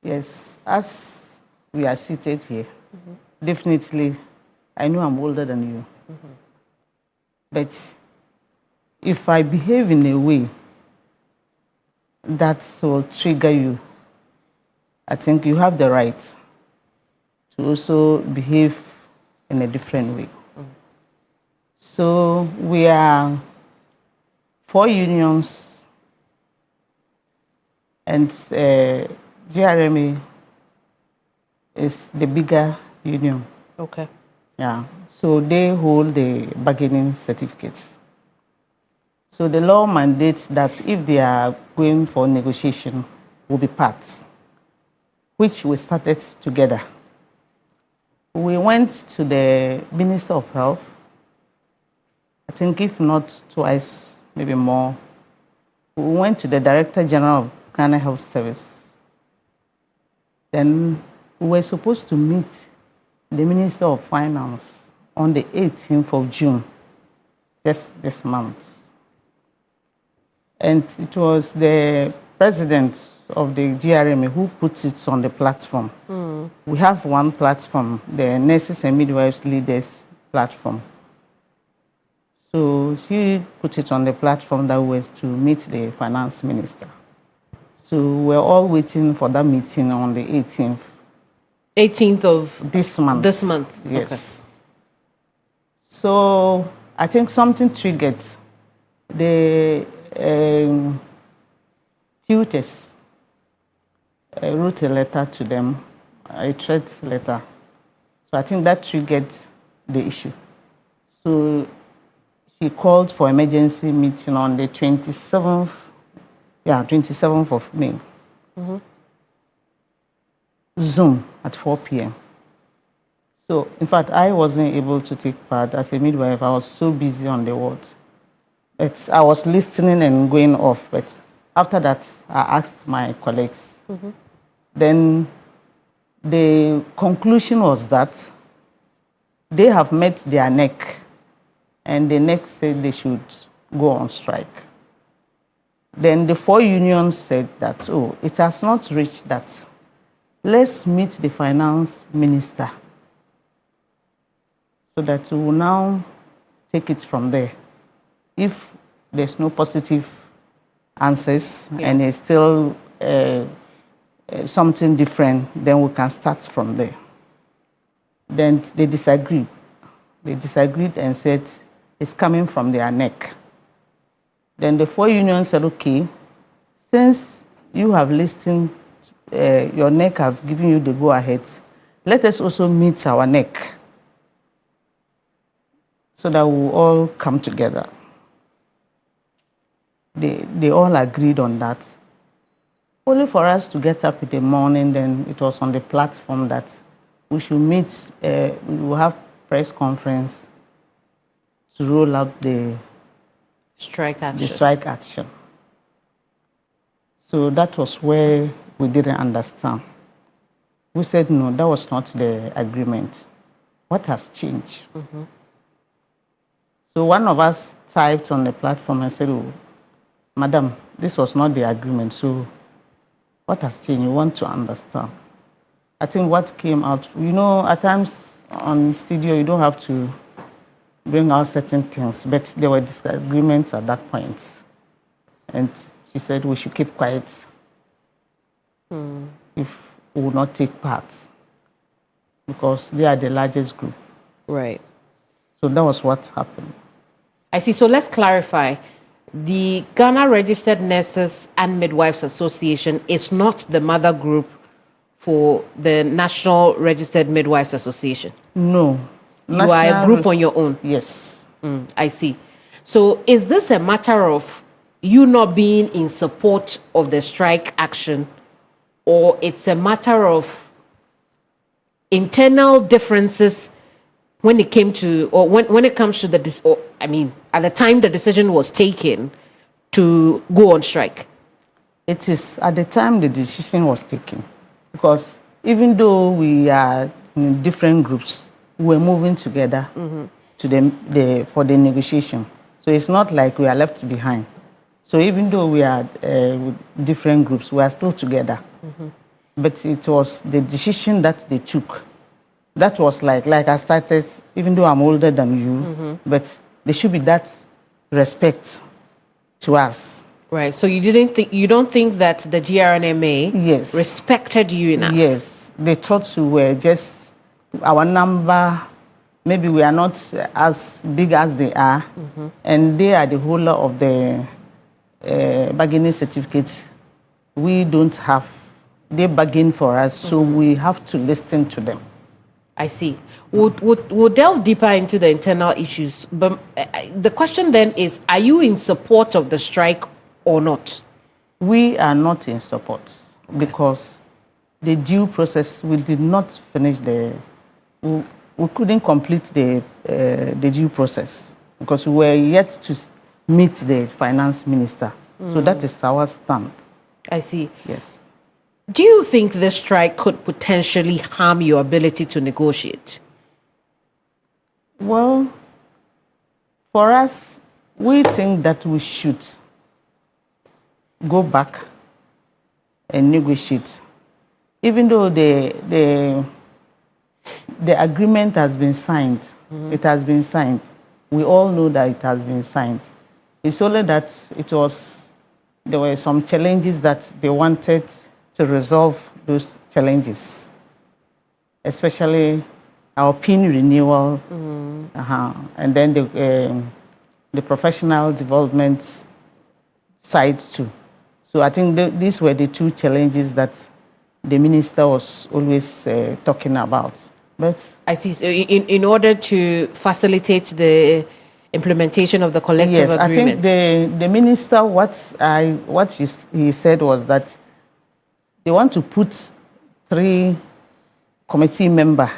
Yes, as we are seated here, definitely, I know I'm older than you. But if I behave in a way that will trigger you, I think you have the right to also behave in a different way. So we are 4 unions, and GRMA is the bigger union. Okay. Yeah. So they hold the bargaining certificates. So the law mandates that if they are going for negotiation, will be part, which we started together. We went to the Minister of Health, I think if not twice, maybe more. We went to the Director General of Ghana Health Service. Then we were supposed to meet the Minister of Finance on the 18th of June, just this month. And it was the president of the GRMA who put it on the platform. We have one platform, the Nurses and Midwives Leaders platform. So she put it on the platform that was to meet the finance minister. So we're all waiting for that meeting on the 18th. 18th of this month. This month. Yes. Okay. So I think something triggered. The tutors wrote a letter to them, a threat letter. So I think that triggered the issue. So she called for emergency meeting on the 27th, 27th of May. Zoom at 4 p.m. So, in fact, I wasn't able to take part as a midwife. I was so busy on the ward. I was listening and going off, but after that, I asked my colleagues. Then the conclusion was that they have met their neck, and the neck said they should go on strike. Then the 4 unions said that, oh, it has not reached that. Let's meet the finance minister so that we will now take it from there. If there's no positive answers and it's still something different, then we can start from there. Then they disagreed. They disagreed and said it's coming from their neck. Then the 4 unions said, okay, since you have listened, your neck have given you the go-ahead, let us also meet our neck so that we all come together. They all agreed on that. Only for us to get up in the morning, then it was on the platform that we should meet, we will have press conference to roll out the strike action. So that was where we didn't understand. We said, no, that was not the agreement. What has changed? So one of us typed on the platform and said, oh, madam, this was not the agreement, so what has changed? You want to understand. I think what came out, you know, at times on studio, you don't have to bring out certain things, but there were disagreements at that point. And she said we should keep quiet if we will not take part, because they are the largest group. Right. So that was what happened. I see. So let's clarify. The Ghana Registered Nurses and Midwives Association is not the mother group for the National Registered Midwives Association. No. You are a group on your own. Yes. I see. So is this a matter of you not being in support of the strike action, or it's a matter of internal differences when it came to, or when it comes to the, at the time the decision was taken to go on strike? It is at the time the decision was taken, because even though we are in different groups, we're moving together to for the negotiation. So it's not like we are left behind. So even though we are with different groups, we are still together. but it was the decision that they took. That was like I started, even though I'm older than you, but there should be that respect to us. Right. So you don't think that the GRNMA Yes. respected you enough? Yes. They thought we were just our number. Maybe we are not as big as they are, and they are the holder of the bargaining certificate. We don't have. They bargain for us, so we have to listen to them. I see. We'll delve deeper into the internal issues. But the question then is, are you in support of the strike or not? We are not in support because the due process, we did not finish we couldn't complete the due process because we were yet to meet the finance minister. So that is our stand. I see. Yes. Do you think this strike could potentially harm your ability to negotiate? Well, for us, we think that we should go back and negotiate. Even though the agreement has been signed, it has been signed. We all know that it has been signed. It's only that there were some challenges that they wanted to resolve those challenges, especially our PIN renewal, and then the professional development side too. So I think these were the two challenges that the minister was always talking about. But I see. So in order to facilitate the implementation of the collective agreement. Yes, I think the minister, what he said was that they want to put 3 committee members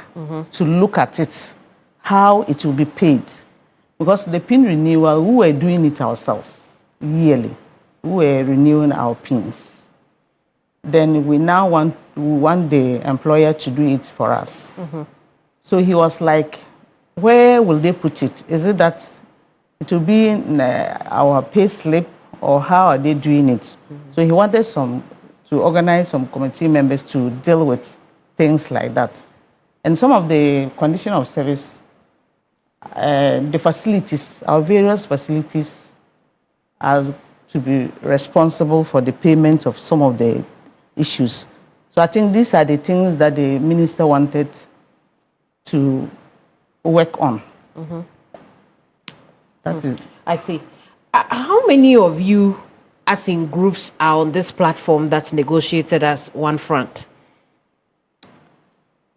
to look at it, how it will be paid. Because the PIN renewal, we were doing it ourselves yearly. We were renewing our PINs. Then we now want the employer to do it for us. So he was like, where will they put it? Is it that it will be in our pay slip, or how are they doing it? So he wanted to organize some committee members to deal with things like that. And some of the condition of service, the facilities, our various facilities are to be responsible for the payment of some of the issues. So I think these are the things that the minister wanted to work on. That is. I see. How many of you, as in groups, are on this platform that's negotiated as one front?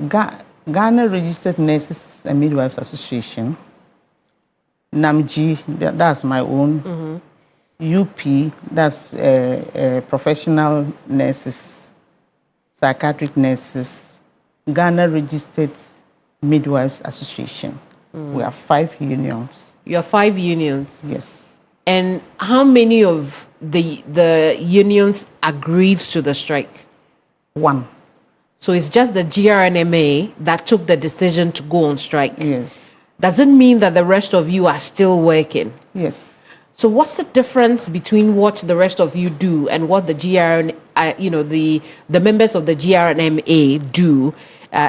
Ghana Registered Nurses and Midwives Association, NAMG, that's my own, UP, that's professional nurses, psychiatric nurses, Ghana Registered Midwives Association. We have 5 unions. You have 5 unions? Yes. And how many of the unions agreed to the strike? 1. So it's just the GRNMA that took the decision to go on strike? Yes. Does it mean that the rest of you are still working? Yes. So what's the difference between what the rest of you do and what the the members of the GRNMA do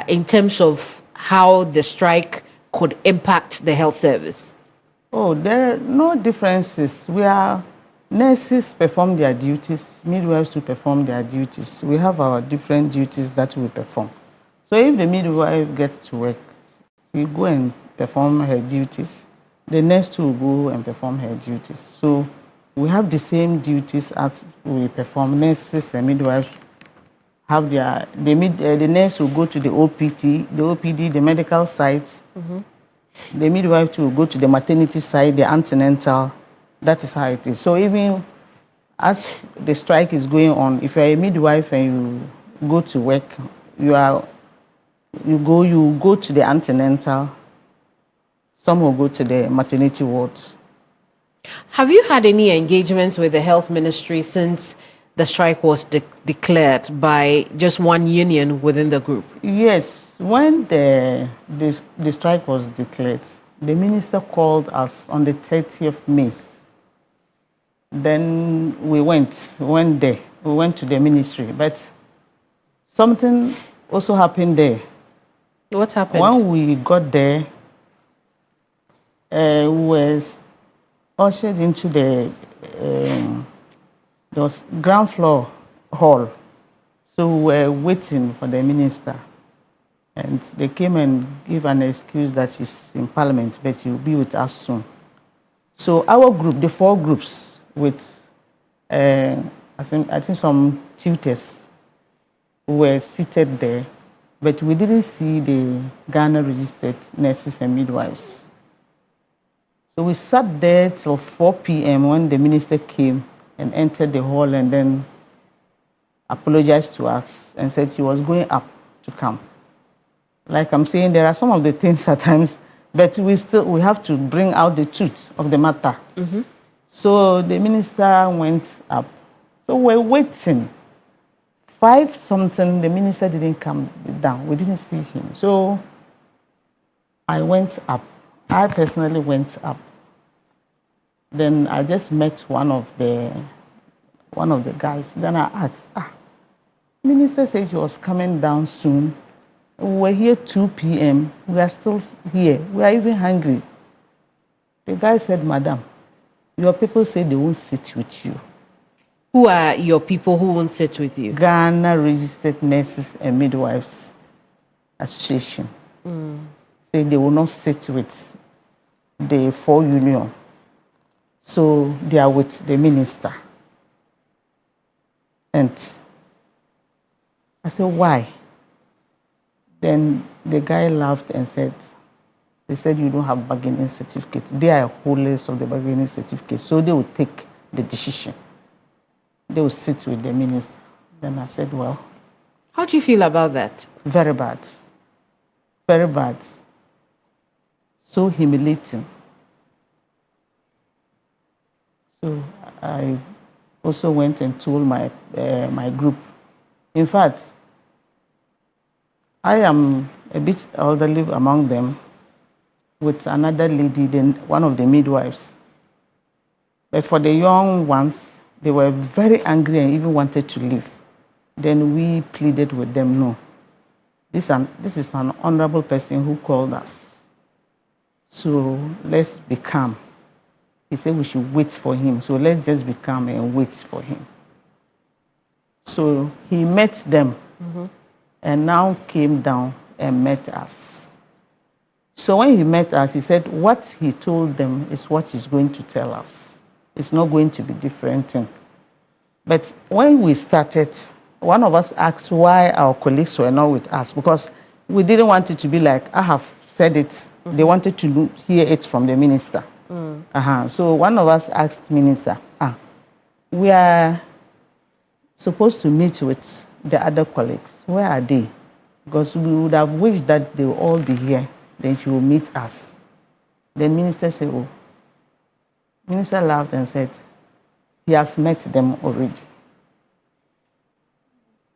in terms of how the strike could impact the health service? Oh, there are no differences. Nurses perform their duties, midwives to perform their duties. We have our different duties that we perform. So if the midwife gets to work, she go and perform her duties. The nurse too will go and perform her duties. So we have the same duties as we perform. Nurses and midwives have the nurse will go to the OPD, the medical sites. The midwife will go to the maternity side, the antenatal. That is how it is. So even as the strike is going on, if you're a midwife and you go to work, you go to the antenatal. Some will go to the maternity wards. Have you had any engagements with the health ministry since the strike was declared by just one union within the group? Yes. When the strike was declared, the minister called us on the 30th May. Then we went there. We went to the ministry. But Something also happened there. What happened? When we got there, we were ushered into the there was ground floor hall. So we were waiting for the minister. And they came and gave an excuse that she's in Parliament, but she'll be with us soon. So our group, the 4 groups with, I think some tutors were seated there, but we didn't see the Ghana registered nurses and midwives. So we sat there till 4 p.m. when the minister came and entered the hall and then apologized to us and said she was going up to come. Like I'm saying, there are some of the things at times, but we have to bring out the truth of the matter. Mm-hmm. So the minister went up. So we're waiting. 5 something, the minister didn't come down. We didn't see him. So I went up. I personally went up. Then I just met one of the guys. Then I asked, minister said he was coming down soon. We're here 2 p.m. We are still here. We are even hungry. The guy said, Madam, your people say they won't sit with you. Who are your people who won't sit with you? Ghana Registered Nurses and Midwives Association. Say they will not sit with the 4 union. So they are with the minister. And I said, why? Then the guy laughed and said, they said you don't have bargaining certificate. They are holders of the bargaining certificate, so they will take the decision. They will sit with the minister. Then I said, well. How do you feel about that? Very bad. Very bad. So humiliating. So I also went and told my group. In fact, I am a bit elderly among them with another lady, then one of the midwives. But for the young ones, they were very angry and even wanted to leave. Then we pleaded with them, no. This is an honorable person who called us. So let's be calm. He said we should wait for him. So let's just be calm and wait for him. So he met them. Mm-hmm. And now came down and met us. So when he met us, he said what he told them is what he's going to tell us. It's not going to be different. But when we started, one of us asked why our colleagues were not with us, because we didn't want it to be like, I have said it. Mm-hmm. They wanted to hear it from the minister. So one of us asked minister, we are supposed to meet with the other colleagues, where are they? Because we would have wished that they will all be here, then she will meet us. Then minister said, oh. Minister laughed and said, he has met them already.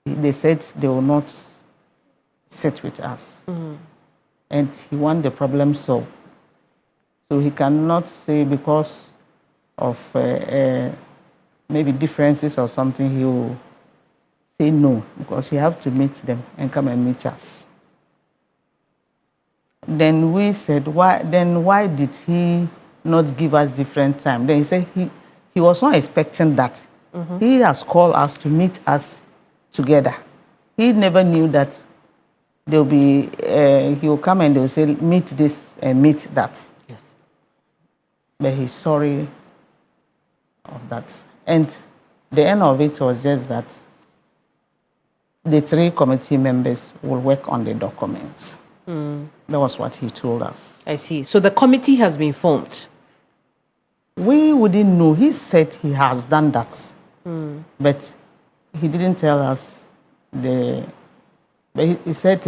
They said they will not sit with us. Mm-hmm. And he wants the problem solved. So he cannot say because of maybe differences or something, he will say no, because you have to meet them and come and meet us. Then we said, why did he not give us different time? Then he said he was not expecting that. Mm-hmm. He has called us to meet us together. He never knew that he will come and they will say, meet this and meet that. Yes. But he's sorry of that. And the end of it was just that the 3 committee members will work on the documents. That was what he told us. I see. So the committee has been formed. We wouldn't know. He said he has done that. But he didn't tell us but he said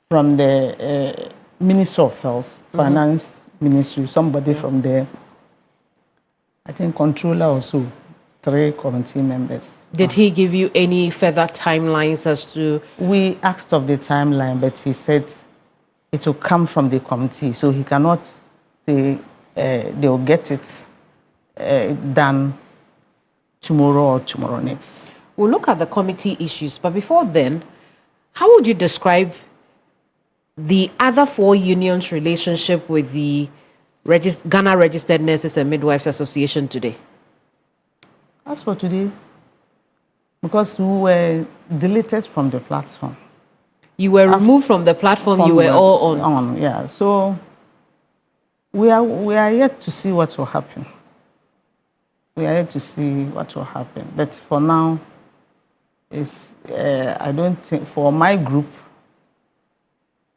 from the Ministry of Health, Finance Ministry, somebody from there, I think controller also, 3 committee members. Did he give you any further timelines as to? We asked of the timeline, but he said it will come from the committee, so he cannot say they will get it done tomorrow or tomorrow next. We'll look at the committee issues, but before then, how would you describe the other 4 unions' relationship with the Ghana Registered Nurses and Midwives Association today? As for today, because we were deleted from the platform. You were removed from the platform you were all on. Yeah, so we are yet to see what will happen. We are yet to see what will happen. But for now, I don't think, for my group,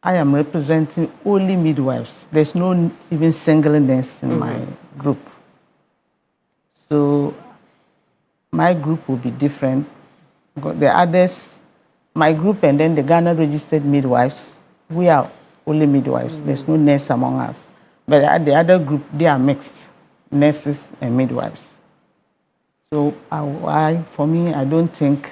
I am representing only midwives. There's no even single nurse in my group. So my group will be different. The others, my group and then the Ghana Registered Midwives, we are only midwives. There's no nurse among us. But the other group, they are mixed, nurses and midwives. So for me, I don't think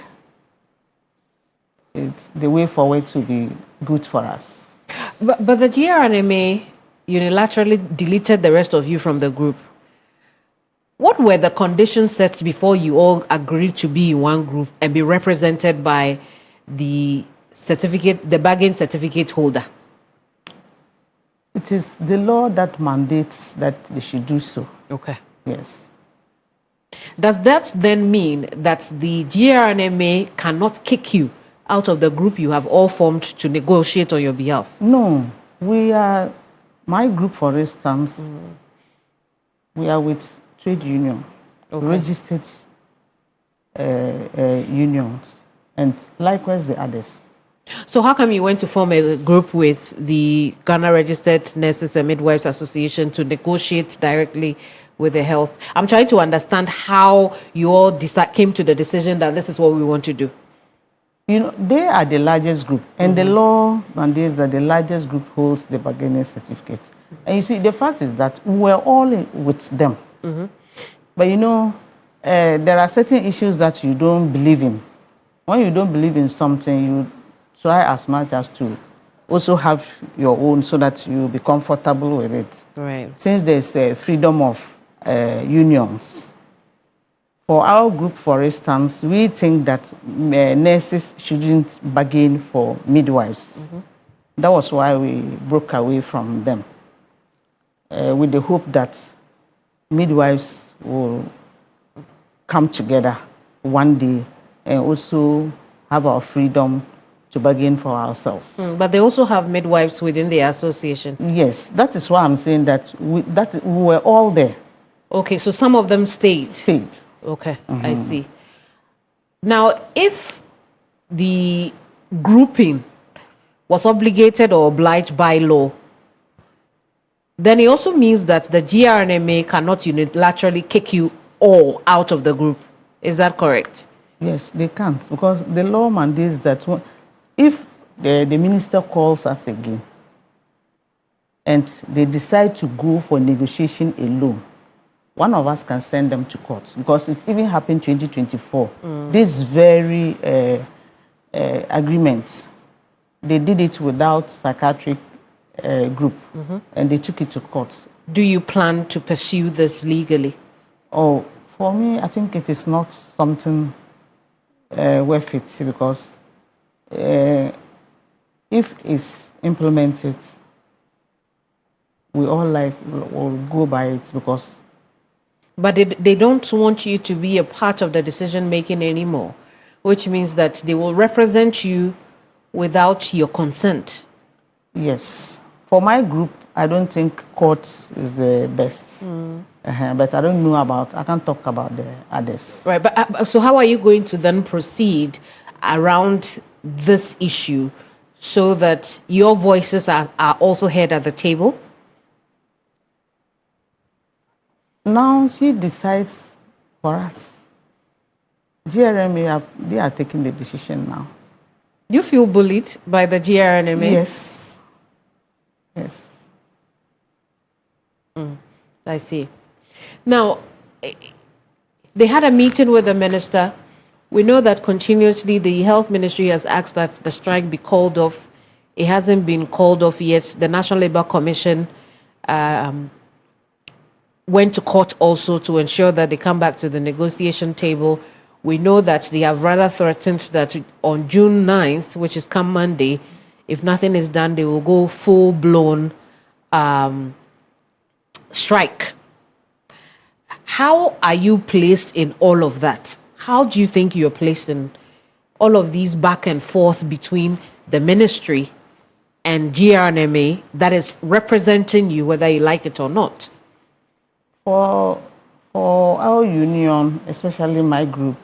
it's the way forward to be good for us. But the GRNMA unilaterally deleted the rest of you from the group. What were the conditions set before you all agreed to be in one group and be represented by the bargain certificate holder? It is the law that mandates that they should do so. Okay. Yes. Does that then mean that the GRNMA cannot kick you out of the group you have all formed to negotiate on your behalf? No. My group, for instance, we are with trade union, registered unions, and likewise the others. So how come you went to form a group with the Ghana Registered Nurses and Midwives Association to negotiate directly with the health? I'm trying to understand how you all came to the decision that this is what we want to do. They are the largest group, and the law mandates that the largest group holds the bargaining certificate. And you see, the fact is that we're all with them. But there are certain issues that you don't believe in. When you don't believe in something, you try as much as to also have your own so that you be comfortable with it. Right. Since there's a freedom of unions. For our group, for instance, we think that nurses shouldn't bargain for midwives. That was why we broke away from them, with the hope that midwives will come together one day and also have our freedom to bargain for ourselves. But they also have midwives within the association. Yes, that is why I'm saying that we were all there. Okay, so some of them stayed. Okay, I see. Now, if the grouping was obligated or obliged by law, then it also means that the GRNMA cannot unilaterally kick you all out of the group. Is that correct? Yes, they can't, because the law mandates that if the minister calls us again and they decide to go for negotiation alone, one of us can send them to court, because it even happened 2024. This very agreement, they did it without psychiatric group, and they took it to court. Do you plan to pursue this legally? Oh, for me, I think it is not something worth it, because if it's implemented, we all will go by it, because. But they don't want you to be a part of the decision making anymore, which means that they will represent you without your consent. Yes. For my group, I don't think court is the best. But I don't know I can't talk about the others. Right, but so how are you going to then proceed around this issue so that your voices are also heard at the table? Now she decides for us. GRNMA, they are taking the decision now. You feel bullied by the GRNMA? Yes. Yes. I see. Now, they had a meeting with the minister. We know that continuously the health ministry has asked that the strike be called off. It hasn't been called off yet. The National Labour Commission went to court also to ensure that they come back to the negotiation table We know that they have rather threatened that on June 9th, which is come Monday, if nothing is done, they will go full-blown strike. How are you placed in all of that? How do you think you're placed in all of these back and forth between the ministry and GRNMA that is representing you, whether you like it or not? For our union, especially my group,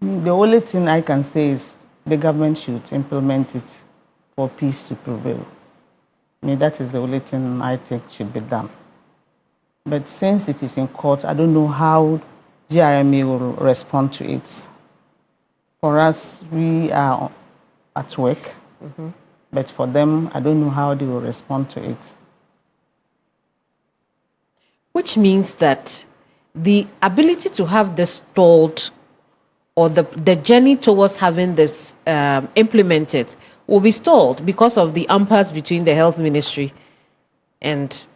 the only thing I can say is the government should implement it for peace to prevail. That is the only thing I think should be done. But since it is in court, I don't know how GRMA will respond to it. For us, we are at work, but for them, I don't know how they will respond to it. Which means that the ability to have this stalled, or the journey towards having this implemented, will be stalled because of the impasse between the health ministry and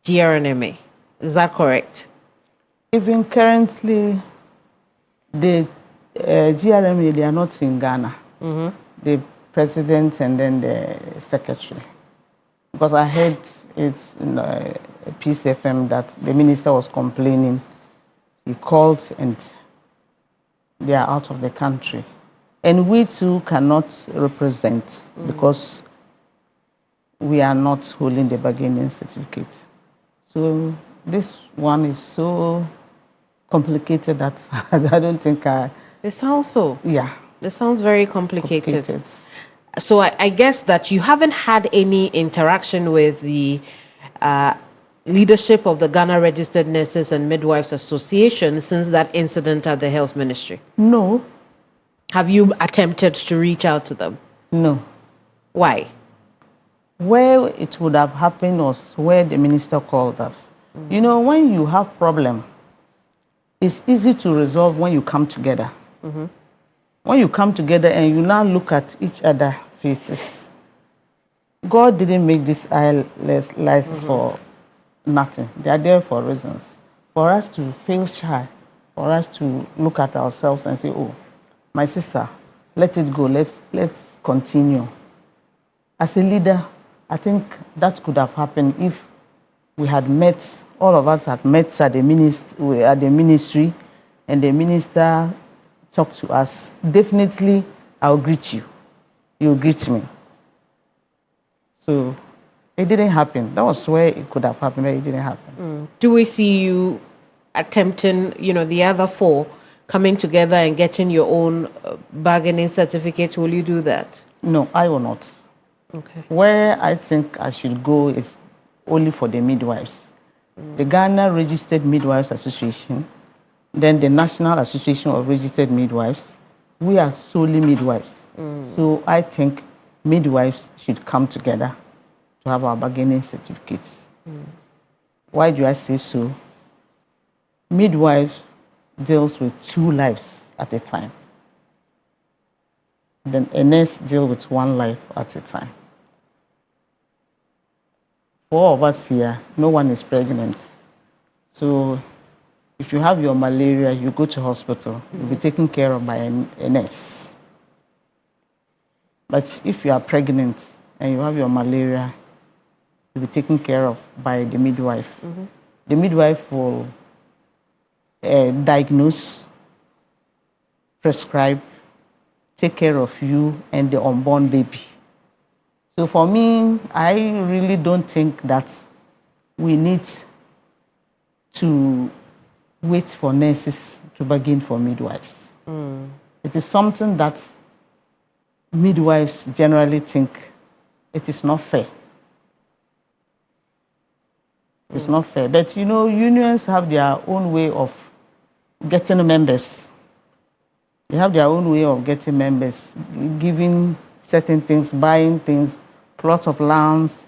GRNMA. Is that correct? Even currently, the GRMA, they are not in Ghana. The president and then the secretary. Because I heard it's in Peace FM that the minister was complaining. He called and they are out of the country. And we too cannot represent because we are not holding the bargaining certificate. So this one is so complicated that I don't think It sounds so. Yeah. It sounds very complicated. So I guess that you haven't had any interaction with the leadership of the Ghana Registered Nurses and Midwives Association since that incident at the health ministry? No. Have you attempted to reach out to them? No. Why? Where it would have happened was where the minister called us. You know, when you have problem, it's easy to resolve when you come together. When you come together and you now look at each other faces. God didn't make these lives for nothing. They are there for reasons. For us to feel shy, for us to look at ourselves and say, oh, my sister, let it go, let's continue. As a leader, I think that could have happened if we had met, all of us had met at the ministry, and the minister talked to us. Definitely, I'll greet you. You'll greet me. So it didn't happen. That was where it could have happened, but it didn't happen. Do we see you attempting, the other four coming together and getting your own bargaining certificate? Will you do that? No, I will not. Okay. Where I think I should go is only for the midwives. The Ghana Registered Midwives Association, then the National Association of Registered Midwives, we are solely midwives. So I think midwives should come together to have our bargaining certificates. Why do I say so? Midwife deals with 2 lives at a time. Then a nurse deals with 1 life at a time. For all of us here, no one is pregnant. So if you have your malaria, you go to hospital, you'll be taken care of by a nurse. But if you are pregnant and you have your malaria, you'll be taken care of by the midwife. The midwife will diagnose, prescribe, take care of you and the unborn baby. So for me, I really don't think that we need to wait for nurses to bargain for midwives. It is something that midwives generally think it is not fair. It's not fair. But unions have their own way of getting members. They have their own way of getting members, giving certain things, buying things, plot of lands,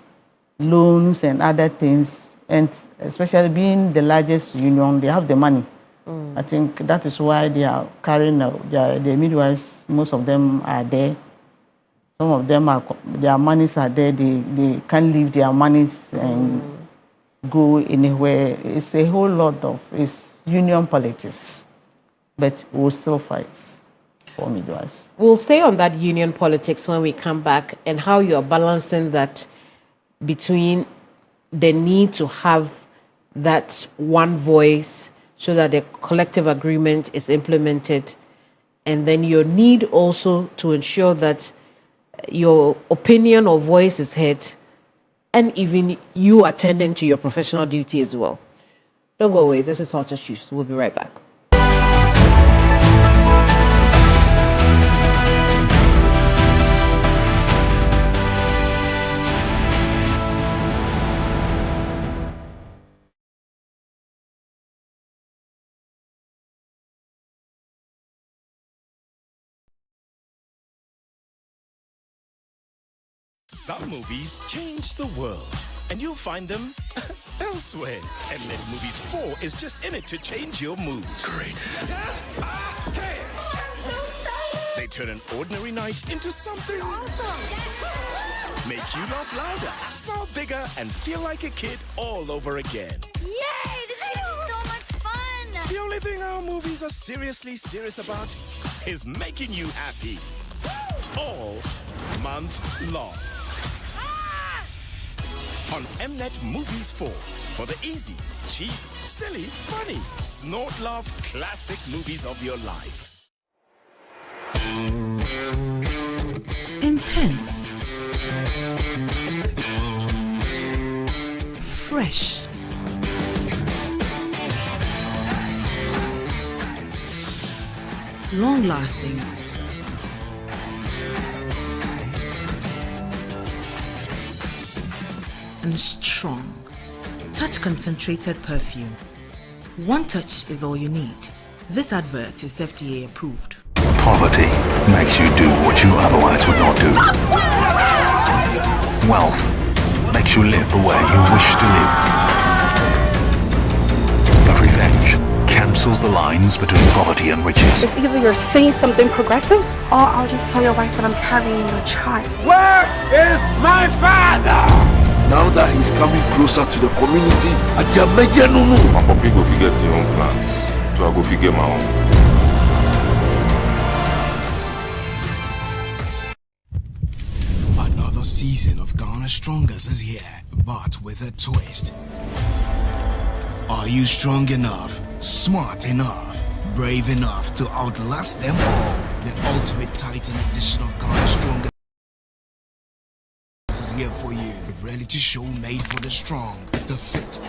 loans, and other things. And especially being the largest union, they have the money. I think that is why they are carrying the midwives. Most of them are there. Some of them their monies are there. They can't leave their monies and go anywhere. It's a whole lot of union politics. but we'll still fight for midwives. We'll stay on that union politics when we come back and how you are balancing that between the need to have that one voice so that the collective agreement is implemented, and then your need also to ensure that your opinion or voice is heard, and even you attending to your professional duty as well. Don't go away. This is Hot Issues. We'll be right back. Some movies change the world, and you'll find them elsewhere. Mnet Movies 4 is just in it to change your mood. Great. Yes, I can. Oh, I'm so they turn an ordinary night into something awesome. Make you laugh louder, smile bigger, and feel like a kid all over again. Yay! This is so much fun! The only thing our movies are seriously serious about is making you happy. All month long. On Mnet Movies 4 for the easy, cheesy, silly, funny, snort laugh classic movies of your life. Intense. Fresh. Long lasting. And strong. Touch concentrated perfume. One touch is all you need. This advert is FDA approved. Poverty makes you do what you otherwise would not do. Wealth makes you live the way you wish to live. But revenge cancels the lines between poverty and riches. It's either you're saying something progressive, or I'll just tell your wife that I'm carrying your child. Where is my father? Now that he's coming closer to the community, I just made you know. My puppy go figure your own plans, so I go figure my own. Another season of Ghana Strongest is here, but with a twist. Are you strong enough, smart enough, brave enough to outlast them all? The ultimate Titan edition of Ghana Strongest is here for you. A reality show made for the strong, the fit.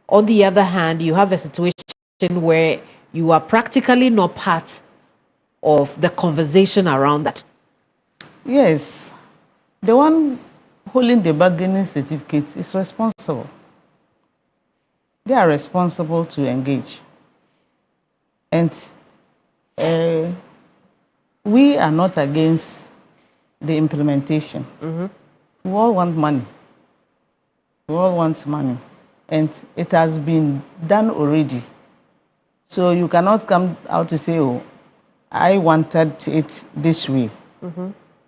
On the other hand, you have a situation where you are practically not part of the conversation around that. Yes, the one holding the bargaining certificate is responsible. They are responsible to engage. And we are not against the implementation. We all want money. We all want money. And it has been done already. So you cannot come out to say, oh, I wanted it this way,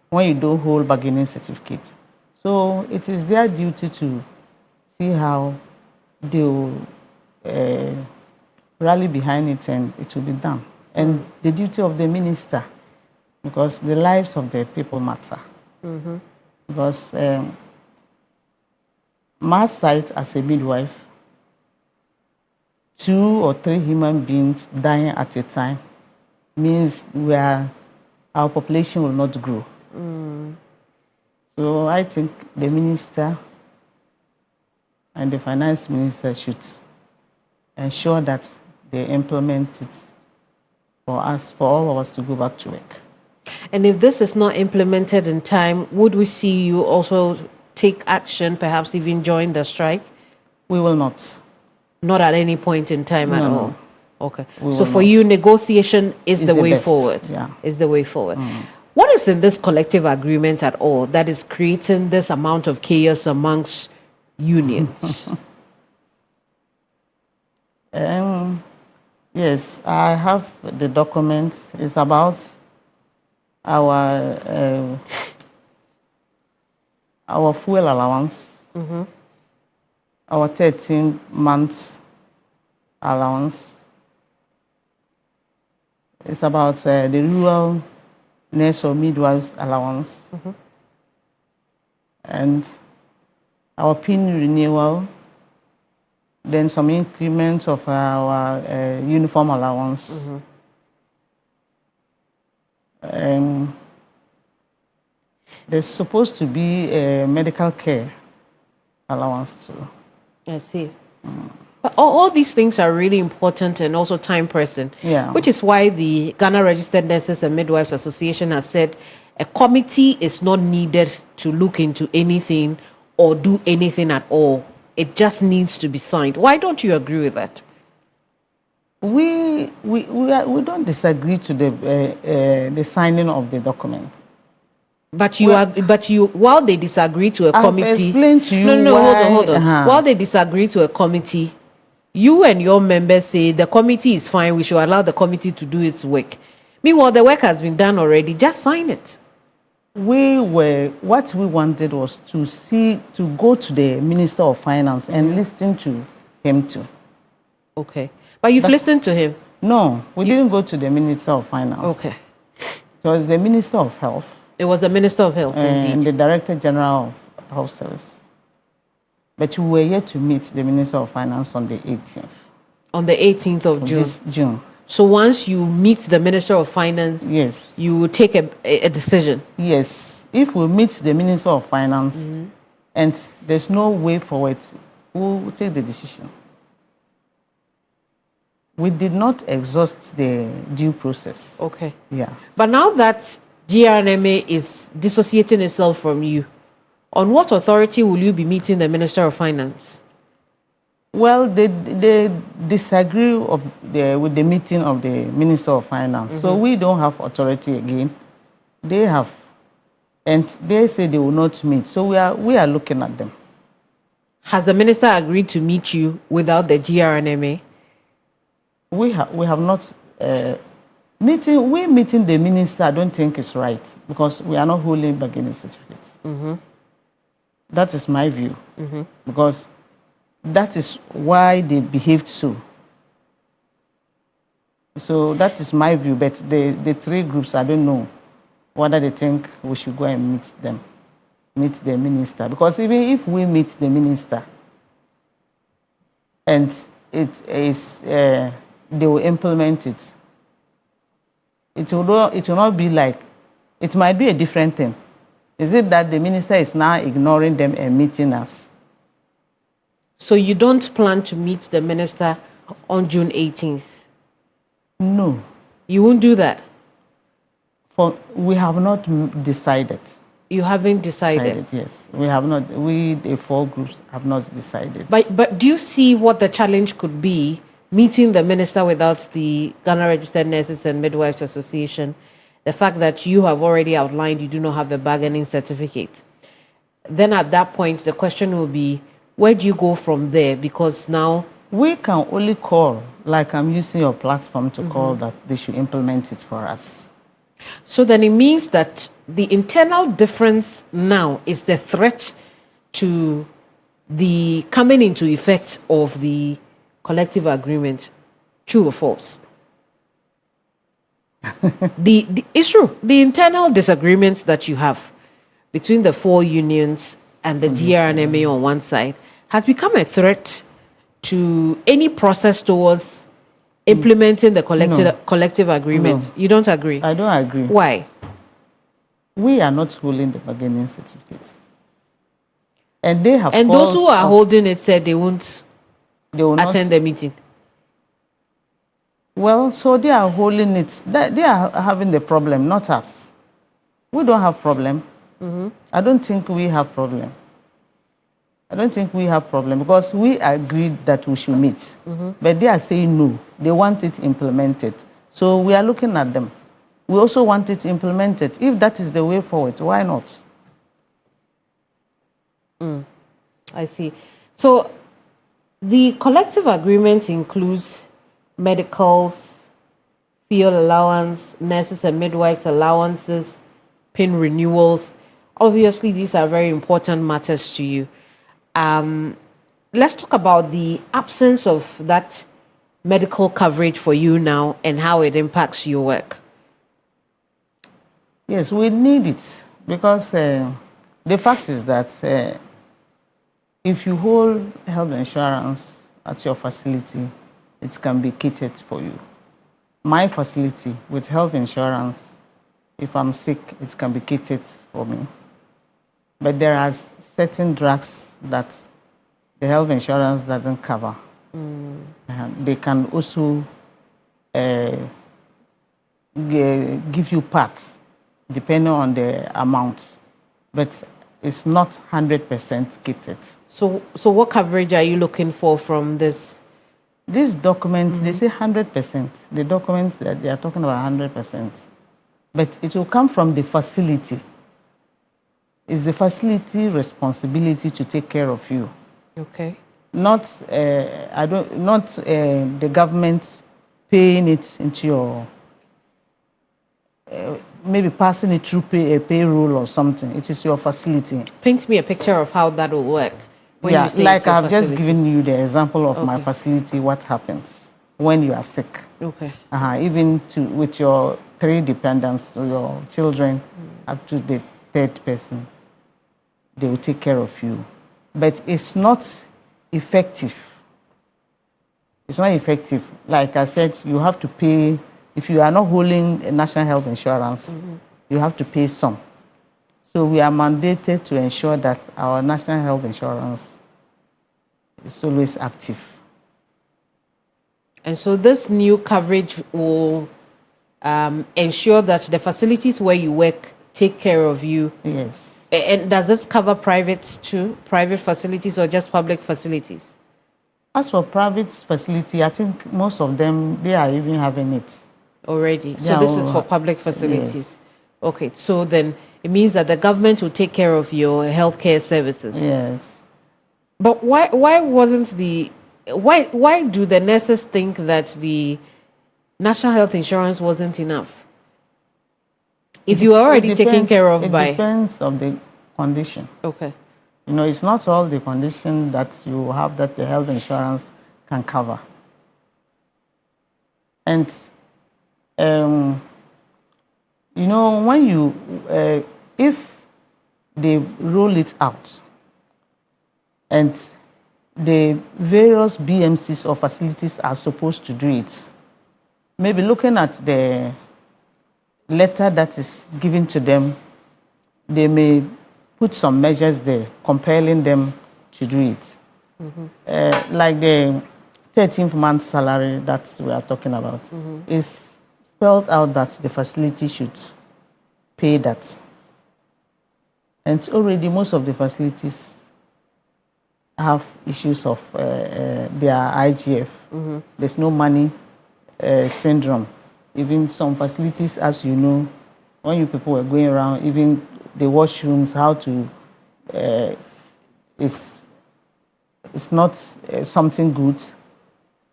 when you don't hold bargaining certificate. So it is their duty to see how they will rally behind it and it will be done. And the duty of the minister, because the lives of the people matter. Because my sight as a midwife, 2 or 3 human beings dying at a time means our population will not grow. So I think the minister and the finance minister should ensure that they implement it for all of us to go back to work. And if this is not implemented in time, would we see you also take action, perhaps even join the strike? We will not. Not at any point in time at all? Okay. So for not. you, negotiation is the way best. forward? Yeah. Is the way forward. What is in this collective agreement at all that is creating this amount of chaos amongst unions? Yes, I have the documents. It's about our fuel allowance, our 13 months allowance. It's about the rural nurse or midwives allowance, and our PIN renewal, then some increments of our uniform allowance. There's supposed to be a medical care allowance too. I see. But all these things are really important and also time pressing. Yeah. Which is why the Ghana Registered Nurses and Midwives Association has said a committee is not needed to look into anything or do anything at all. It just needs to be signed. Why don't you agree with that? We don't disagree to the signing of the document. But while they disagree to a committee, I've explained to you no, why, hold on. While they disagree to a committee, you and your members say the committee is fine. We should allow the committee to do its work. Meanwhile, the work has been done already. Just sign it. What we wanted was to go to the Minister of Finance and listen to him too. Okay, but you've listened to him. No, we didn't go to the Minister of Finance. Okay, it was the Minister of Health. It was the Minister of Health, and indeed. the Director General of Health Service. But we were yet to meet the Minister of Finance on the 18th. On the 18th of June. This June. So once you meet the Minister of Finance, yes, you will take a decision. Yes, if we meet the Minister of Finance and there's no way forward, we'll take the decision. We did not exhaust the due process. Okay. Yeah. But now that GRNMA is dissociating itself from you, on what authority will you be meeting the Minister of Finance? Well, they disagree with the meeting of the Minister of Finance. So we don't have authority again. They have. And they say they will not meet. So we are looking at them. Has the minister agreed to meet you without the GRNMA? We have not meeting the minister. I don't think is right because we are not holding bargaining certificates. That is my view because that is why they behaved so. So that is my view. But the 3 groups, I don't know whether they think we should go and meet the minister. Because even if we meet the minister and it is they will implement it, it will not be like, it might be a different thing. Is it that the minister is now ignoring them and meeting us? So you don't plan to meet the minister on June 18th? No. You won't do that? We have not decided. You haven't decided? Yes. We have not. We, the 4 groups, have not decided. But do you see what the challenge could be, meeting the minister without the Ghana Registered Nurses and Midwives Association? The fact that you have already outlined you do not have a bargaining certificate. Then at that point, the question will be, where do you go from there? Because now we can only call, like I'm using your platform to call that they should implement it for us. So then it means that the internal difference now is the threat to the coming into effect of the collective agreement. True or false? It's true. The internal disagreements that you have between the 4 unions and the GRNMA on one side has become a threat to any process towards implementing the collective agreement. You don't agree? I don't agree. Why? We are not holding the bargaining certificates. And they have And those who are holding it said they will attend the meeting. Well, so they are holding it. They are having the problem, not us. We don't have problem. I don't think we have problem. I don't think we have problem because we agreed that we should meet. But they are saying no. They want it implemented. So we are looking at them. We also want it implemented. If that is the way forward, why not? I see. So the collective agreement includes medicals, fuel allowance, nurses and midwives allowances, PIN renewals. Obviously, these are very important matters to you. Let's talk about the absence of that medical coverage for you now and how it impacts your work. Yes, we need it because the fact is that if you hold health insurance at your facility, it can be catered for you. My facility with health insurance, if I'm sick, it can be catered for me. But there are certain drugs that the health insurance doesn't cover. They can also give you parts depending on the amount, but it's not 100% catered. So what coverage are you looking for from this? This document, they say 100%. The documents that they are talking about 100%. But it will come from the facility. It's the facility responsibility to take care of you. Okay. Not the government paying it into your, maybe passing it through a payroll or something. It is your facility. Paint me a picture of how that will work. When Yeah, you say like it's your I've just facility. given you the example of my facility, what happens when you are sick. Okay. Even with your 3 dependents or your children up to the 3rd person, they will take care of you. But it's not effective. It's not effective. Like I said, you have to pay. If you are not holding a national health insurance, you have to pay some. So we are mandated to ensure that our national health insurance is always active. And so this new coverage will ensure that the facilities where you work take care of you. Yes. And does this cover privates too? Private facilities or just public facilities? As for private facility, I think most of them, they are even having it. Already. So Yeah, this is for public facilities. Yes. Okay. So then it means that the government will take care of your healthcare services. Yes. But why do the nurses think that the national health insurance wasn't enough? If you are already taken care of by... It depends on the condition. Okay. You know, it's not all the condition that you have that the health insurance can cover. And, you know, when you, if they roll it out and the various BMCs or facilities are supposed to do it, maybe looking at the letter that is given to them, they may put some measures there, compelling them to do it. Like the 13th month salary that we are talking about is spelled out that the facility should pay that. And already most of the facilities have issues of their IGF. There's no money syndrome. Even some facilities, as you know, when you people were going around, even the washrooms, how to, it's not something good.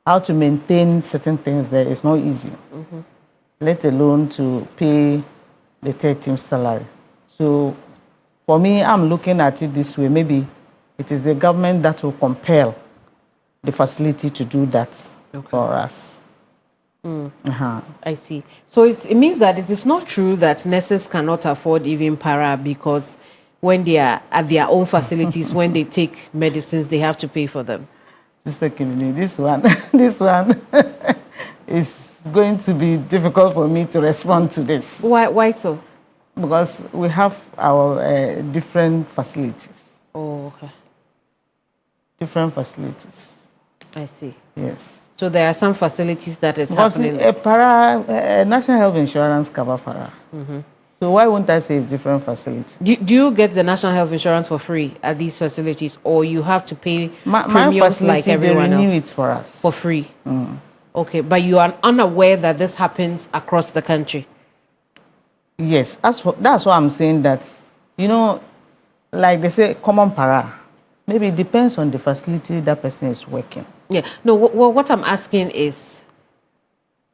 How to maintain certain things there is not easy, let alone to pay the 13th salary. So for me, I'm looking at it this way. Maybe it is the government that will compel the facility to do that for us. I see. So it means that it is not true that nurses cannot afford even para, because when they are at their own facilities, when they take medicines, they have to pay for them. Sister Keminni, this one is going to be difficult for me to respond to this. Why so? Because we have our different facilities. Oh, okay. Different facilities. I see. Yes. So there are some facilities that is because happening. National health insurance cover para. So why won't I say it's different facilities? Do you get the national health insurance for free at these facilities, or you have to pay my premiums like everyone they renew else? it for us. For free. Okay, but you are unaware that this happens across the country. Yes, that's why I'm saying that, like they say, common para. Maybe it depends on the facility that person is working. Yeah. No, what I'm asking is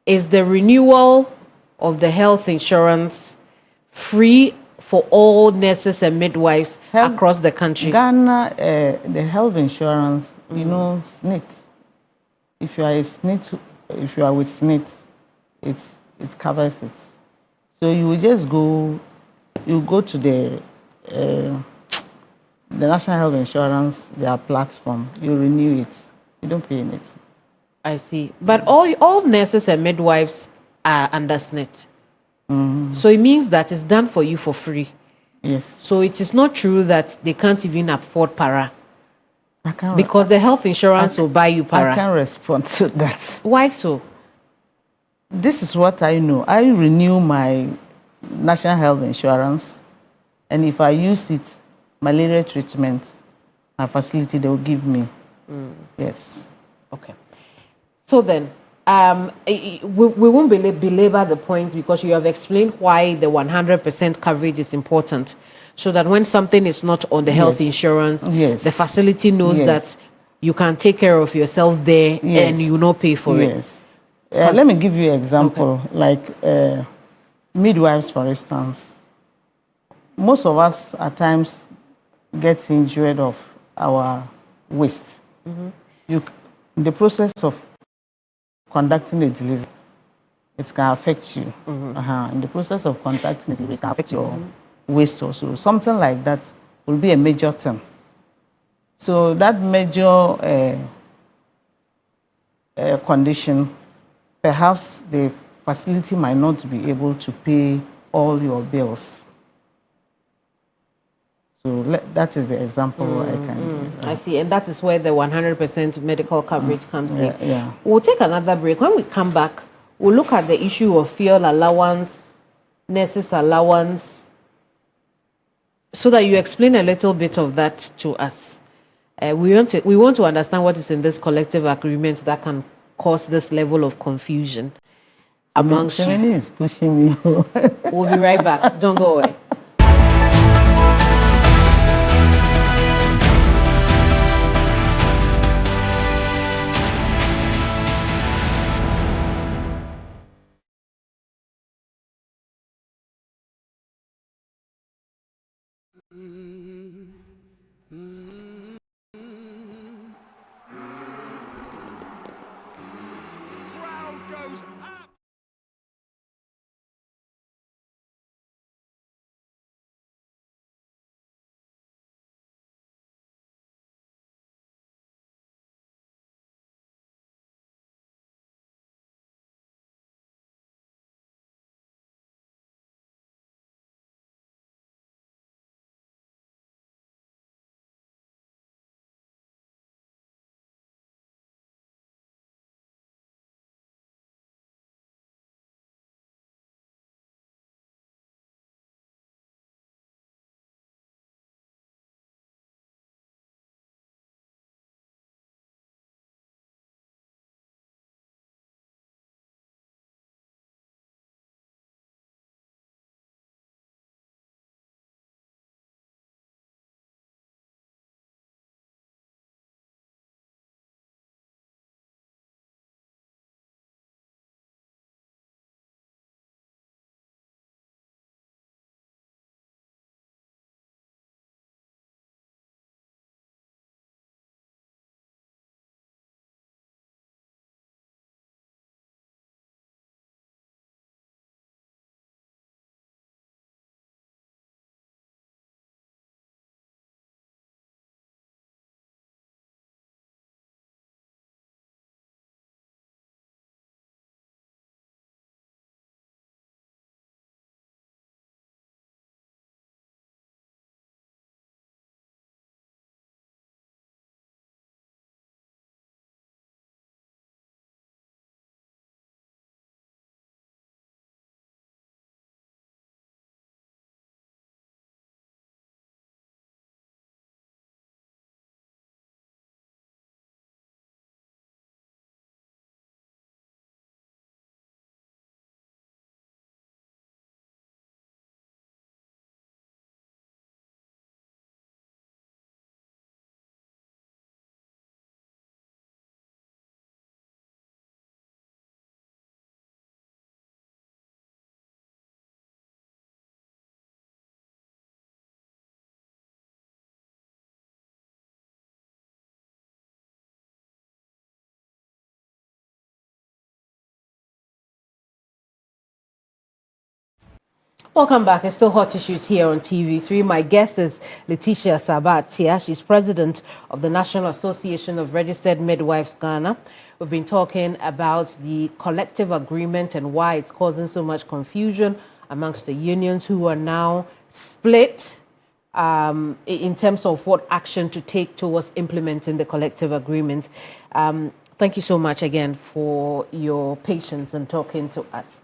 the renewal of the health insurance free for all nurses and midwives across the country? Ghana, the health insurance, SNIT. If you are a SNIT, if you are with SNIT, it covers it. So you will just go to the National Health Insurance, their platform, you renew it. You don't pay in it. I see. But all nurses and midwives are under SNIT. So it means that it's done for you for free. Yes. So it is not true that they can't even afford para. Because the health insurance will buy you para. I can't respond to that. Why so? This is what I know. I renew my National Health Insurance, and if I use it, malaria treatment, my facility, they will give me. Yes. Okay. So then, we won't belabor the point, because you have explained why the 100% coverage is important, so that when something is not on the health insurance, the facility knows that you can take care of yourself there and you not pay for it. Let me give you an example, like midwives, for instance. Most of us at times get injured of our waist. In the process of conducting a delivery, it can affect you. In the process of conducting a delivery, it can affect your waist also. Something like that will be a major thing. So that major condition, perhaps the facility might not be able to pay all your bills. So that is the example I can give. I see, and that is where the 100% medical coverage comes in. Yeah. We'll take another break. When we come back, we'll look at the issue of fuel allowance, nurses allowance, so that you explain a little bit of that to us. We want to understand what is in this collective agreement that can cause this level of confusion amongst you. Keminni is pushing me. We'll be right back. Don't go away. Welcome back. It's still hot issues here on TV3. My guest is Letitia Sabat-Tia. She's president of the National Association of Registered Midwives Ghana. We've been talking about the collective agreement and why it's causing so much confusion amongst the unions who are now split in terms of what action to take towards implementing the collective agreement. Thank you so much again for your patience and talking to us.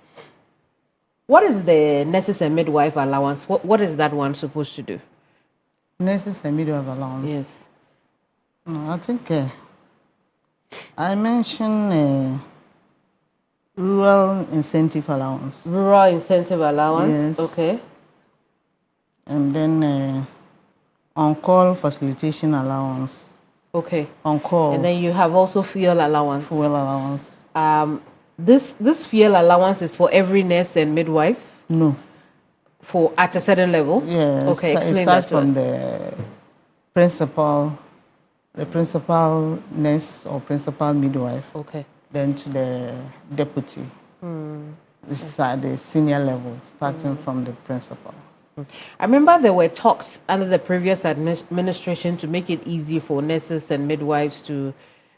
What is the nurses and midwife allowance? What is that one supposed to do? Nurses and midwife allowance? Yes. No, I think I mentioned rural incentive allowance. Rural incentive allowance? Yes. Okay. And then on-call facilitation allowance. Okay. On-call. And then you have also fuel allowance. Fuel allowance. This fuel allowance is for every nurse and midwife? No. For at a certain level? Yes. Okay, explain it starts that to from us. the principal nurse or principal midwife. Okay. Then to the deputy. This is at the senior level, starting from the principal. I remember there were talks under the previous administration to make it easy for nurses and midwives to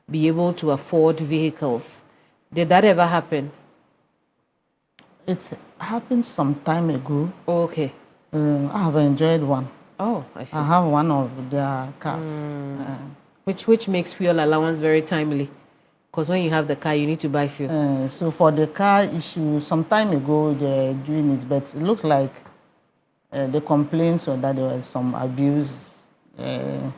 be able to afford vehicles. Did that ever happen? It happened some time ago. Oh, okay. I have enjoyed one. Oh, I see. I have one of their cars. Which makes fuel allowance very timely. Because when you have the car, you need to buy fuel. So for the car issue, some time ago they're doing it, but it looks like the complaints were that there was some abuse, the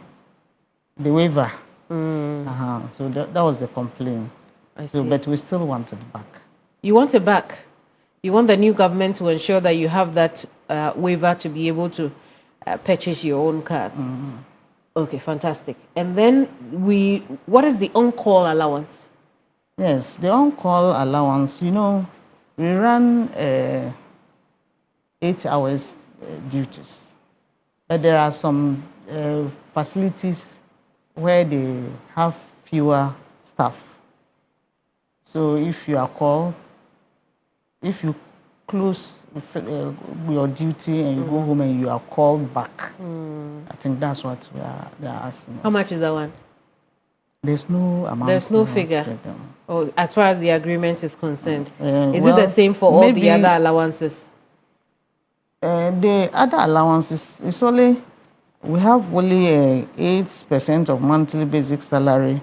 waiver. So that was the complaint. So, but we still want it back. You want it back? You want the new government to ensure that you have that waiver to be able to purchase your own cars? Okay, fantastic. And then what is the on-call allowance? Yes, the on-call allowance, you know, we run 8 hours duties. But there are some facilities where they have fewer staff. So if you are called, if you close your duty and you go home and you are called back, I think that's what they are asking. How much is that one? There's no amount. There's no figure. Oh, as far as the agreement is concerned, is it the same for all the other allowances? The other allowances is only we have only 8% of monthly basic salary.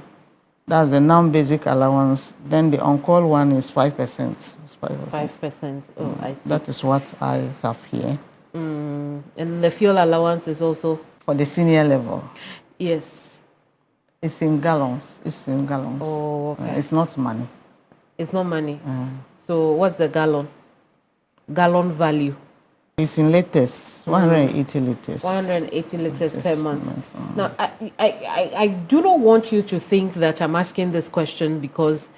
That's the non-basic allowance. Then the on-call one is 5%. 5%. Oh, I see. That is what I have here. And the fuel allowance is also for the senior level. Yes. It's in gallons. It's in gallons. Oh, okay. It's not money. It's not money. So what's the gallon? Gallon value? It's in liters, 180 liters. 180 liters per month. Now, I do not want you to think that I'm asking this question because,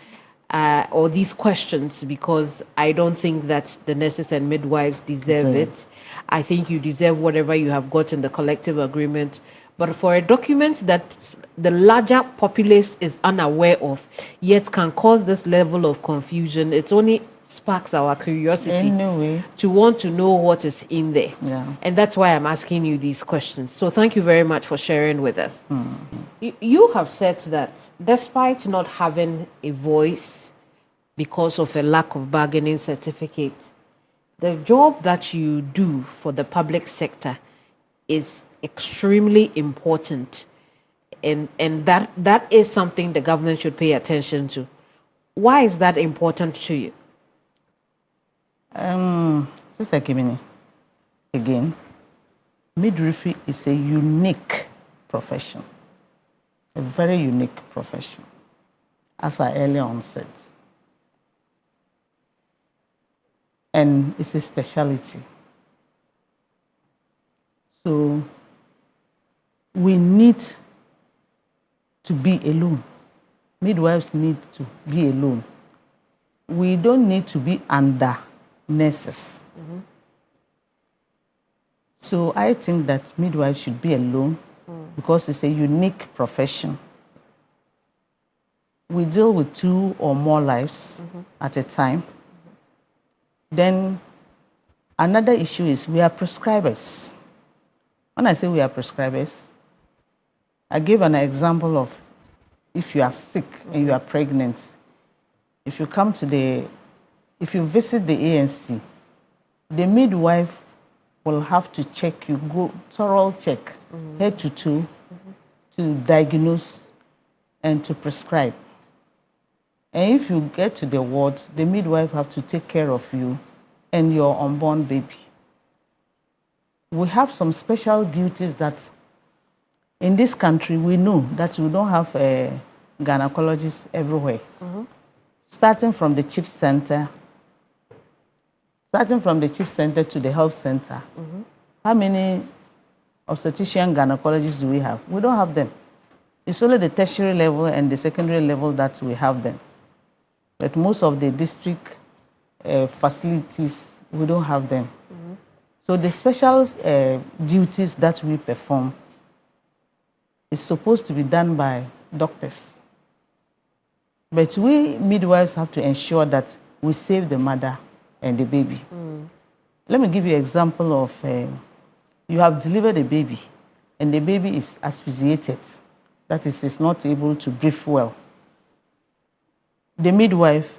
or these questions because I don't think that the nurses and midwives deserve it. I think you deserve whatever you have got in the collective agreement. But for a document that the larger populace is unaware of, yet can cause this level of confusion, it only sparks our curiosity to want to know what is in there. And that's why I'm asking you these questions. So thank you very much for sharing with us. You have said that despite not having a voice because of a lack of bargaining certificate, the job that you do for the public sector is extremely important, and that is something the government should pay attention to. Why is that important to you? Sister Keminni, again, midwifery is a unique profession, a very unique profession, as I earlier on said. And it's a specialty. So we need to be alone. Midwives need to be alone. We don't need to be under nurses. So I think that midwives should be alone because it's a unique profession. We deal with 2 or more lives at a time. Then Another issue is we are prescribers. When I say we are prescribers, I gave an example of if you are sick and you are pregnant, if you visit the ANC, the midwife will have to check you, go thorough check, head to toe, to diagnose and to prescribe. And if you get to the ward, the midwife have to take care of you and your unborn baby. We have some special duties that in this country we know that we don't have gynecologists everywhere. Starting from the chief center to the health center. How many obstetrician gynecologists do we have? We don't have them. It's only the tertiary level and the secondary level that we have them. But most of the district facilities, we don't have them. So the special duties that we perform is supposed to be done by doctors. But we midwives have to ensure that we save the mother and the baby. Let me give you an example of you have delivered a baby and the baby is asphyxiated. That is not able to breathe well. The midwife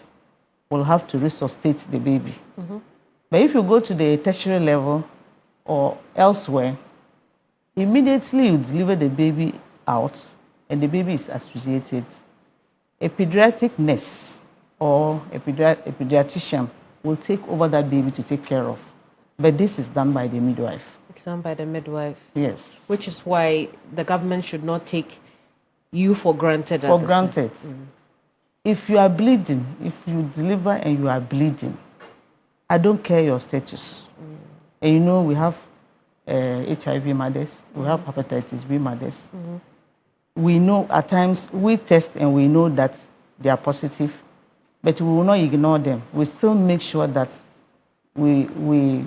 will have to resuscitate the baby. But if you go to the tertiary level or elsewhere, immediately you deliver the baby out and the baby is asphyxiated, a pediatric nurse or a pediatrician will take over that baby to take care of. But this is done by the midwife. It's done by the midwife. Yes. Which is why the government should not take you for granted. For granted. If you are bleeding, if you deliver and you are bleeding, I don't care your status. And you know we have HIV mothers, we have hepatitis B mothers. We know at times we test and we know that they are positive, but we will not ignore them. We still make sure that we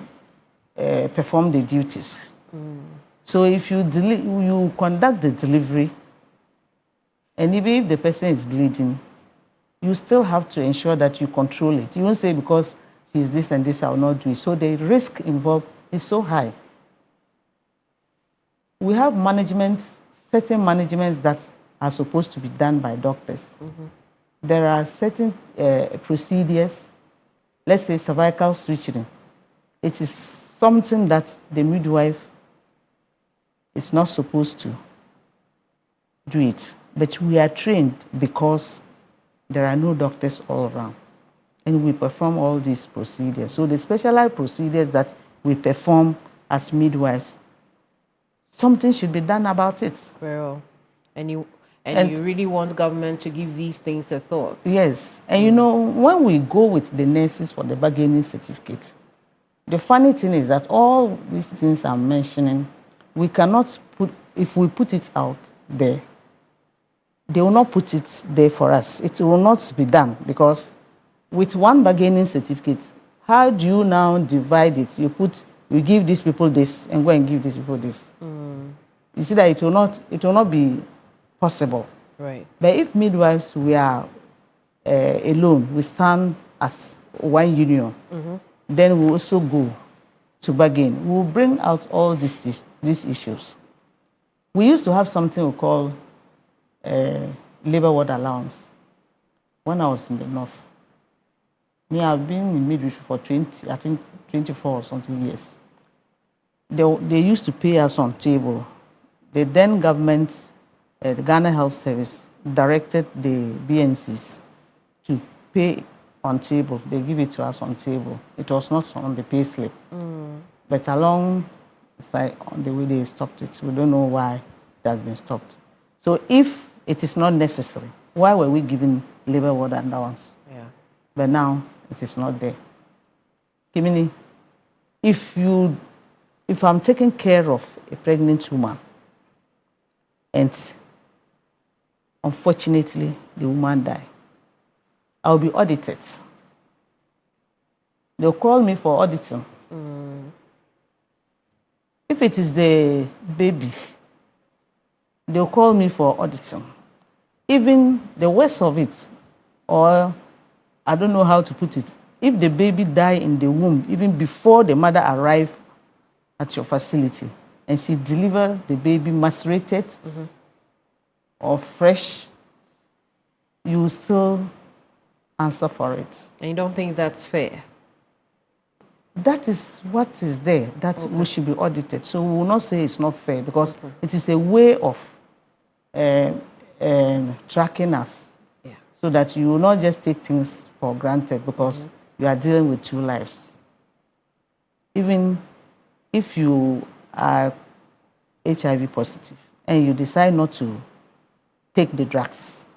perform the duties. So if you conduct the delivery, and even if the person is bleeding, you still have to ensure that you control it. You won't say because she is this and this, I will not do it. So the risk involved is so high. We have certain managements that are supposed to be done by doctors. There are certain procedures, let's say cervical suturing. It is something that the midwife is not supposed to do it. But we are trained because there are no doctors all around. And we perform all these procedures. So the specialized procedures that we perform as midwives, something should be done about it. Well, and you really want government to give these things a thought. Yes. And you know, when we go with the nurses for the bargaining certificate, the funny thing is that all these things I'm mentioning, we cannot put, if we put it out there, they will not put it there for us. It will not be done because with one bargaining certificate, how do you now divide it? You give these people this and go and give these people this. You see that it will not be possible. Right. But if midwives we are alone, we stand as one union, then we also go to bargain. We will bring out all these issues. We used to have something we call labor ward allowance when I was in the north. Me, I've been in midwifery for 24 or something years. They used to pay us on table. The then government, the Ghana Health Service, directed the BNCs to pay on table. They give it to us on table. It was not on the pay slip. But along on the way they stopped it. We don't know why it has been stopped. So if it is not necessary, why were we giving labor ward allowance? Yeah. But now it is not there. Keminni, if I'm taking care of a pregnant woman and unfortunately the woman died, I'll be audited. They'll call me for auditing. If it is the baby, they'll call me for auditing. Even the worst of it, or I don't know how to put it, if the baby die in the womb, even before the mother arrive at your facility, and she deliver the baby macerated or fresh, you will still answer for it. And you don't think that's fair? That is what is there, that we should be audited. So we will not say it's not fair, because it is a way of tracking us, so that you will not just take things for granted, because you are dealing with 2 lives. Even if you are HIV positive and you decide not to take the drugs,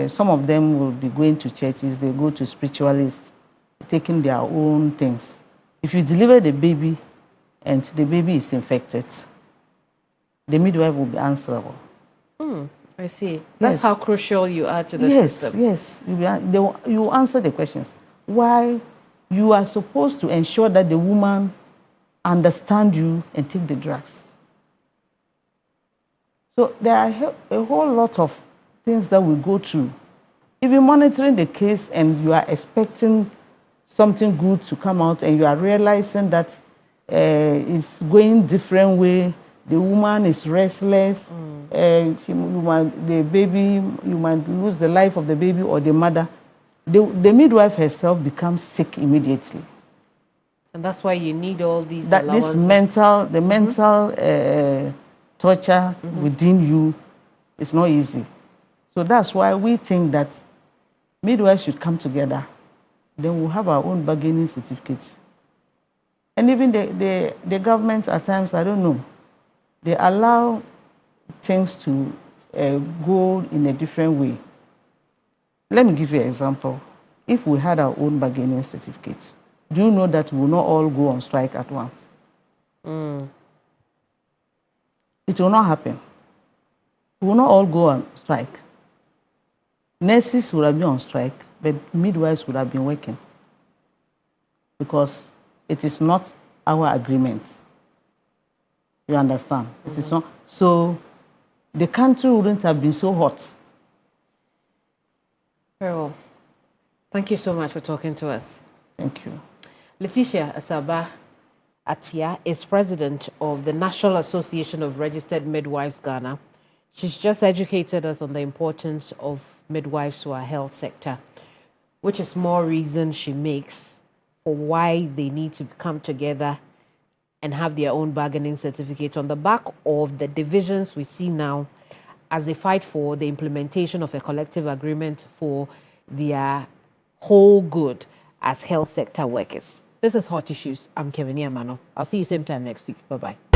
some of them will be going to churches, they go to spiritualists, taking their own things. If you deliver the baby and the baby is infected, the midwife will be answerable. I see. That's how crucial you are to the system. Yes, you answer the questions. Why you are supposed to ensure that the woman understand you and take the drugs. So there are a whole lot of things that we go through. If you're monitoring the case and you are expecting something good to come out, and you are realizing that it's going different way, the woman is restless, you might lose the life of the baby or the mother, the midwife herself becomes sick immediately. And that's why you need all these that allowances. The mental torture within you is not easy. So that's why we think that midwives should come together. Then we'll have our own bargaining certificates. And even the government at times, I don't know, they allow things to go in a different way. Let me give you an example. If we had our own bargaining certificates, do you know that we will not all go on strike at once? It will not happen. We will not all go on strike. Nurses would have been on strike, but midwives would have been working, because it is not our agreement. You understand? It is not. So the country wouldn't have been so hot. Very well. Thank you so much for talking to us. Thank you. Letitia Asaba Atia is president of the National Association of Registered Midwives Ghana. She's just educated us on the importance of midwives to our health sector, which is more reason she makes for why they need to come together and have their own bargaining certificate on the back of the divisions we see now as they fight for the implementation of a collective agreement for their whole good as health sector workers. This is Hot Issues. I'm Keminni Amanor. I'll see you same time next week. Bye-bye.